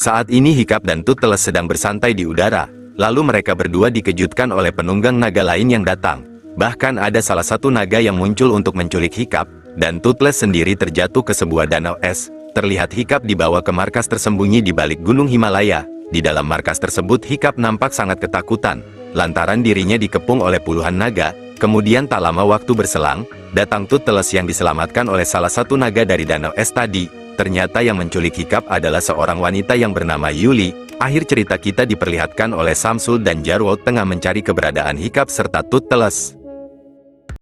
Saat ini Hiccup dan Toothless sedang bersantai di udara, lalu mereka berdua dikejutkan oleh penunggang naga lain yang datang. Bahkan ada salah satu naga yang muncul untuk menculik Hiccup, dan Toothless sendiri terjatuh ke sebuah danau es. Terlihat Hiccup dibawa ke markas tersembunyi di balik gunung Himalaya. Di dalam markas tersebut Hiccup nampak sangat ketakutan, lantaran dirinya dikepung oleh puluhan naga. Kemudian tak lama waktu berselang, datang Toothless yang diselamatkan oleh salah satu naga dari danau es tadi. Ternyata yang menculik Hiccup adalah seorang wanita yang bernama Yuli. Akhir cerita kita diperlihatkan oleh Samsul dan Jarwo tengah mencari keberadaan Hiccup serta Toothless.